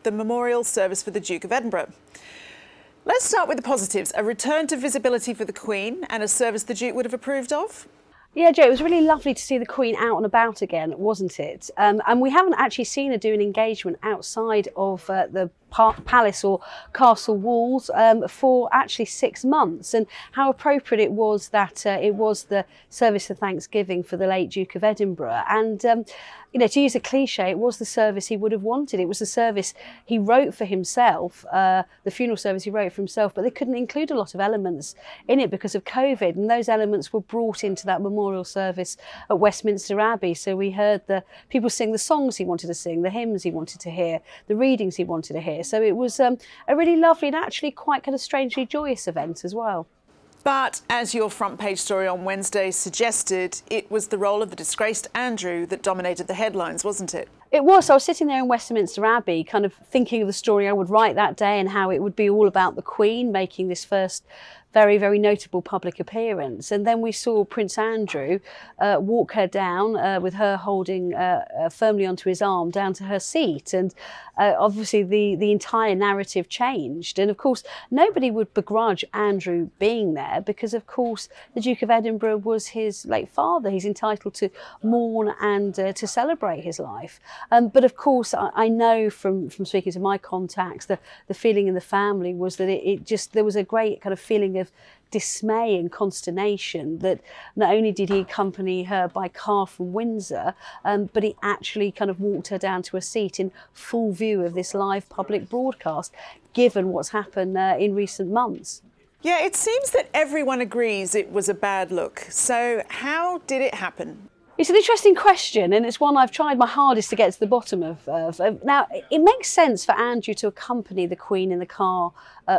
the memorial service for the Duke of Edinburgh. Let's start with the positives. A return to visibility for the Queen and a service the Duke would have approved of. Yeah, Joe, it was really lovely to see the Queen out and about again, wasn't it? And we haven't actually seen her do an engagement outside of the palace or castle walls for actually 6 months, and how appropriate it was that it was the service of thanksgiving for the late Duke of Edinburgh. And you know, to use a cliche, it was the service he would have wanted. It was the service he wrote for himself, the funeral service he wrote for himself, but they couldn't include a lot of elements in it because of COVID, and those elements were brought into that memorial service at Westminster Abbey. So we heard the people sing the songs he wanted to sing, the hymns he wanted to hear, the readings he wanted to hear. So it was a really lovely and actually quite kind of strangely joyous event as well. But as your front page story on Wednesday suggested, it was the role of the disgraced Andrew that dominated the headlines, wasn't it? It was. I was sitting there in Westminster Abbey kind of thinking of the story I would write that day and how it would be all about the Queen making this first very, very notable public appearance. And then we saw Prince Andrew walk her down with her holding firmly onto his arm down to her seat. And obviously the entire narrative changed. And of course, nobody would begrudge Andrew being there because, of course, the Duke of Edinburgh was his late father. He's entitled to mourn and to celebrate his life. But of course, I know from speaking to my contacts, the feeling in the family was that it just, there was a great kind of feeling of dismay and consternation that not only did he accompany her by car from Windsor, but he actually kind of walked her down to a seat in full view of this live public broadcast, given what's happened in recent months. Yeah, it seems that everyone agrees it was a bad look. So how did it happen? It's an interesting question, and it's one I've tried my hardest to get to the bottom of. Now, it makes sense for Andrew to accompany the Queen in the car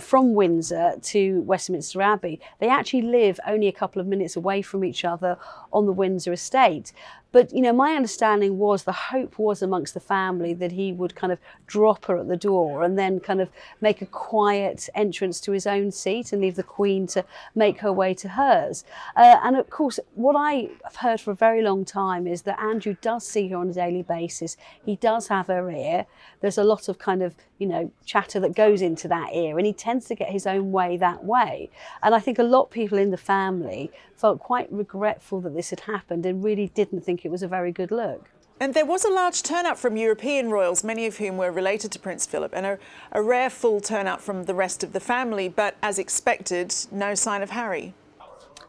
from Windsor to Westminster Abbey. They actually live only a couple of minutes away from each other on the Windsor estate. But, you know, my understanding was the hope was amongst the family that he would kind of drop her at the door and then kind of make a quiet entrance to his own seat and leave the Queen to make her way to hers. And of course, what I have heard for a very long time is that Andrew does see her on a daily basis. He does have her ear. There's a lot of kind of, you know, chatter that goes into that ear, and he tends to get his own way that way. And I think a lot of people in the family felt quite regretful that this had happened and really didn't think it was a very good look. And there was a large turnout from European royals, many of whom were related to Prince Philip, and a rare full turnout from the rest of the family, but as expected, no sign of Harry.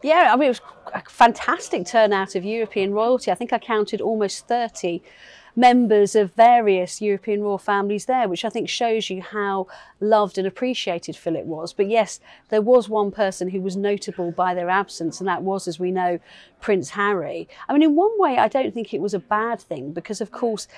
Yeah, I mean, it was a fantastic turnout of European royalty. I think I counted almost 30 members of various European royal families there, which I think shows you how loved and appreciated Philip was. But yes, there was one person who was notable by their absence, and that was, as we know, Prince Harry. I mean, in one way, I don't think it was a bad thing because, of course,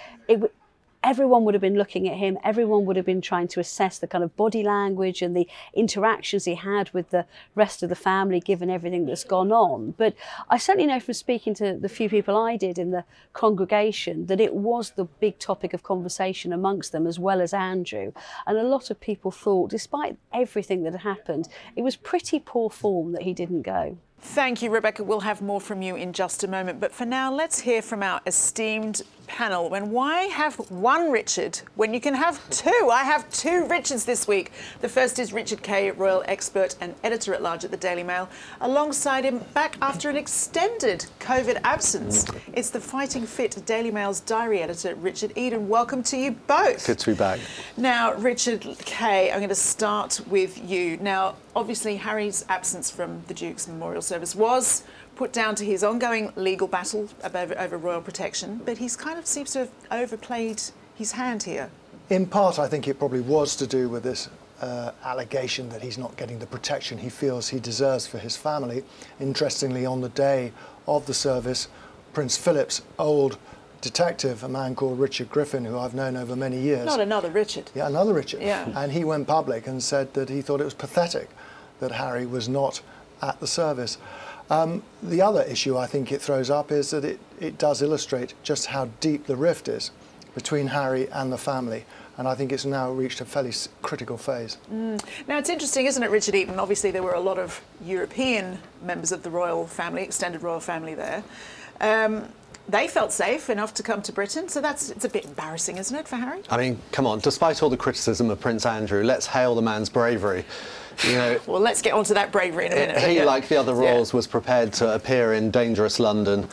everyone would have been looking at him, everyone would have been trying to assess the kind of body language and the interactions he had with the rest of the family, given everything that's gone on. But I certainly know from speaking to the few people I did in the congregation that it was the big topic of conversation amongst them, as well as Andrew. And a lot of people thought, despite everything that had happened, it was pretty poor form that he didn't go. Thank you, Rebecca. We'll have more from you in just a moment. But for now, let's hear from our esteemed panel. And why have one Richard when you can have two? I have two Richards this week. The first is Richard Kay, royal expert and editor-at-large at the Daily Mail. Alongside him, back after an extended COVID absence, it's the fighting fit Daily Mail's diary editor, Richard Eden. Welcome to you both. Good to be back. Now, Richard Kay, I'm going to start with you. Now, obviously, Harry's absence from the Duke's memorial service was put down to his ongoing legal battle over royal protection, but he's kind of seems to have overplayed his hand here. In part, I think it probably was to do with this allegation that he's not getting the protection he feels he deserves for his family. Interestingly, on the day of the service, Prince Philip's old detective, a man called Richard Griffin, who I've known over many years. Not another Richard. Yeah, another Richard. Yeah. And he went public and said that he thought it was pathetic that Harry was not at the service. The other issue I think it throws up is that it does illustrate just how deep the rift is between Harry and the family. And I think it's now reached a fairly critical phase. Now, it's interesting, isn't it, Richard Eaton? Obviously, there were a lot of European members of the royal family, extended royal family there. they felt safe enough to come to Britain, so it's a bit embarrassing, isn't it, for Harry? I mean, come on, despite all the criticism of Prince Andrew, let's hail the man's bravery. You know, well, let's get onto that bravery in a minute. He, like the other royals, was prepared to appear in dangerous London,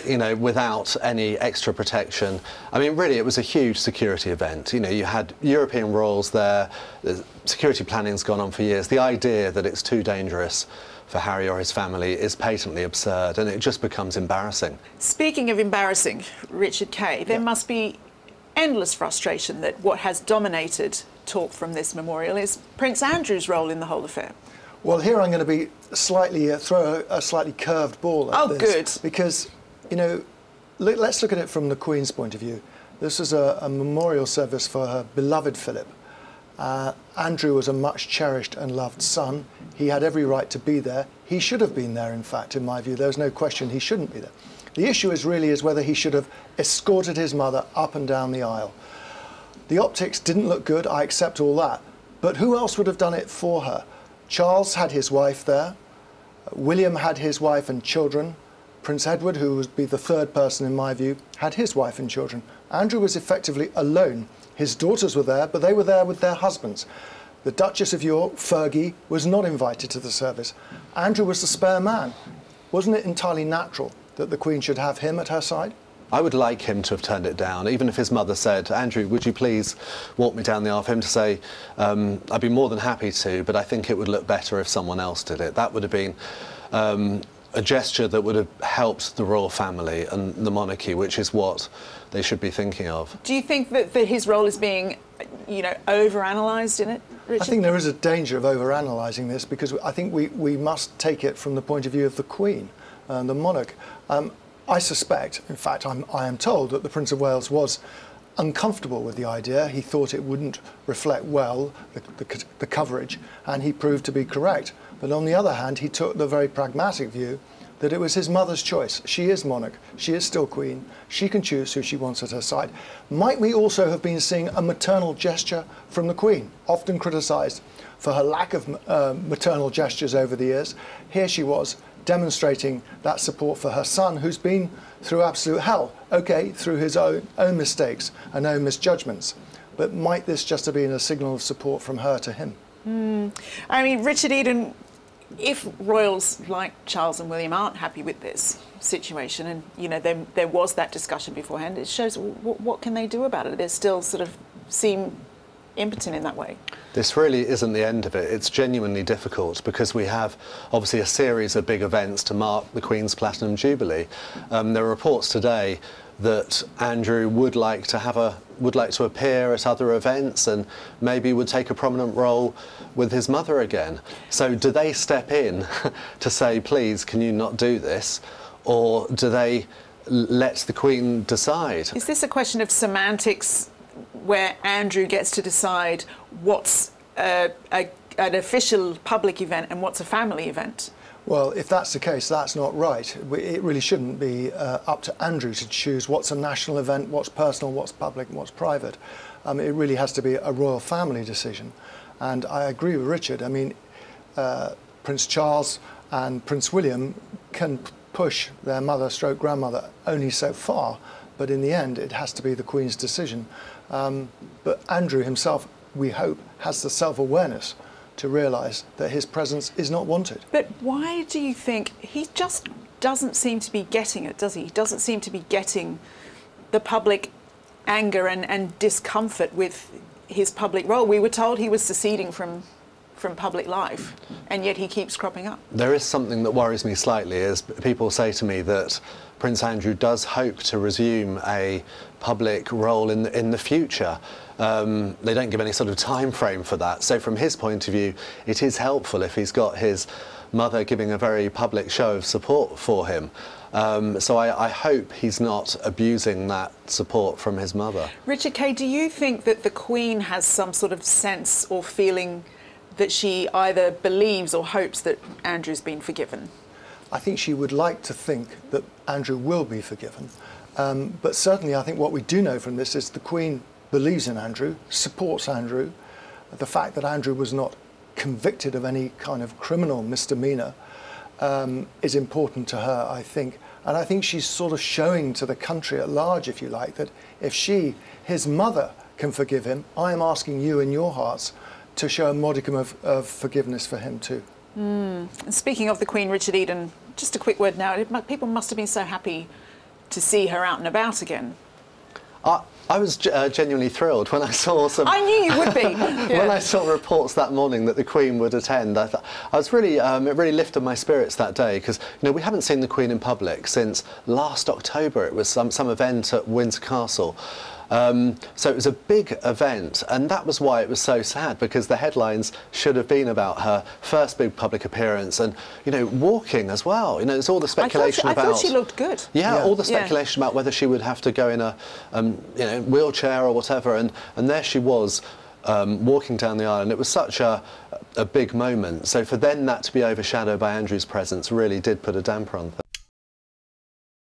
you know, without any extra protection. I mean, really, it was a huge security event. You know, you had European royals there. The security planning's gone on for years. The idea that it's too dangerous for Harry or his family is patently absurd, and it just becomes embarrassing. Speaking of embarrassing, Richard Kay, there must be endless frustration that what has dominated talk from this memorial is Prince Andrew's role in the whole affair. Well, here I'm going to be slightly throw a slightly curved ball at this. Good. Because, you know, let's look at it from the Queen's point of view. This is a memorial service for her beloved Philip. Andrew was a much cherished and loved son. He had every right to be there. He should have been there, in fact, in my view. There's no question he shouldn't be there. The issue is whether he should have escorted his mother up and down the aisle. The optics didn't look good, I accept all that. But who else would have done it for her? Charles had his wife there. William had his wife and children. Prince Edward, who would be the third person in my view, had his wife and children. Andrew was effectively alone. His daughters were there, but they were there with their husbands. The Duchess of York, Fergie, was not invited to the service. Andrew was the spare man. Wasn't it entirely natural that the Queen should have him at her side? I would like him to have turned it down, even if his mother said, Andrew, would you please walk me down the aisle? For him to say, I'd be more than happy to, but I think it would look better if someone else did it. That would have been a gesture that would have helped the royal family and the monarchy, which is what they should be thinking of. Do you think that his role is being, you know, over-analysed in it, Richard? I think there is a danger of over-analysing this, because I think we must take it from the point of view of the Queen, the monarch. I suspect, in fact, I am told that the Prince of Wales was uncomfortable with the idea. He thought it wouldn't reflect well the coverage, and he proved to be correct. But on the other hand, he took the very pragmatic view that it was his mother's choice. She is monarch. She is still Queen. She can choose who she wants at her side. Might we also have been seeing a maternal gesture from the Queen, often criticised for her lack of maternal gestures over the years? Here she was, demonstrating that support for her son, who's been through absolute hell, okay, through his own mistakes and own misjudgments. But might this just have been a signal of support from her to him? I mean, Richard Eden, if royals like Charles and William aren't happy with this situation, and, you know, there was that discussion beforehand, it shows what can they do about it? They still sort of seem impotent in that way. This really isn't the end of it. It's genuinely difficult because we have obviously a series of big events to mark the Queen's Platinum Jubilee. There are reports today that Andrew would like to appear at other events and maybe would take a prominent role with his mother again. So do they step in to say, please, can you not do this? Or do they let the Queen decide? Is this a question of semantics, where Andrew gets to decide what's an official public event and what's a family event? Well, if that's the case, that's not right. It really shouldn't be up to Andrew to choose what's a national event, what's personal, what's public and what's private. It really has to be a royal family decision. And I agree with Richard. I mean, Prince Charles and Prince William can push their mother stroke grandmother only so far, but in the end it has to be the Queen's decision. But Andrew himself, we hope, has the self-awareness to realise that his presence is not wanted. But why do you think he just doesn't seem to be getting it, does he? He doesn't seem to be getting the public anger and discomfort with his public role. We were told he was seceding from public life, and yet he keeps cropping up. There is something that worries me slightly, is people say to me that Prince Andrew does hope to resume a public role in the future. They don't give any sort of time frame for that. So from his point of view, it is helpful if he's got his mother giving a very public show of support for him. So I hope he's not abusing that support from his mother. Richard Kay, do you think that the Queen has some sort of sense or feeling that she either believes or hopes that Andrew's been forgiven? I think she would like to think that Andrew will be forgiven. But certainly I think what we do know from this is the Queen believes in Andrew, supports Andrew. The fact that Andrew was not convicted of any kind of criminal misdemeanour is important to her, I think. And I think she's sort of showing to the country at large, if you like, that if she, his mother, can forgive him, I am asking you in your hearts to show a modicum of forgiveness for him too. And speaking of the Queen, Richard Eden, just a quick word now. People must have been so happy to see her out and about again. I was genuinely thrilled when I saw some. I knew you would be. Yeah. When I saw reports that morning that the Queen would attend, I was really, it really lifted my spirits that day, because we haven't seen the Queen in public since last October. It was some event at Windsor Castle. So it was a big event, and that was why it was so sad, because the headlines should have been about her first big public appearance, and walking as well. There's all the speculation about. I thought she looked good. Yeah, all the speculation about whether she would have to go in a wheelchair or whatever, and there she was. Walking down the aisle, and it was such a big moment. So for then that to be overshadowed by Andrew's presence really did put a damper on things.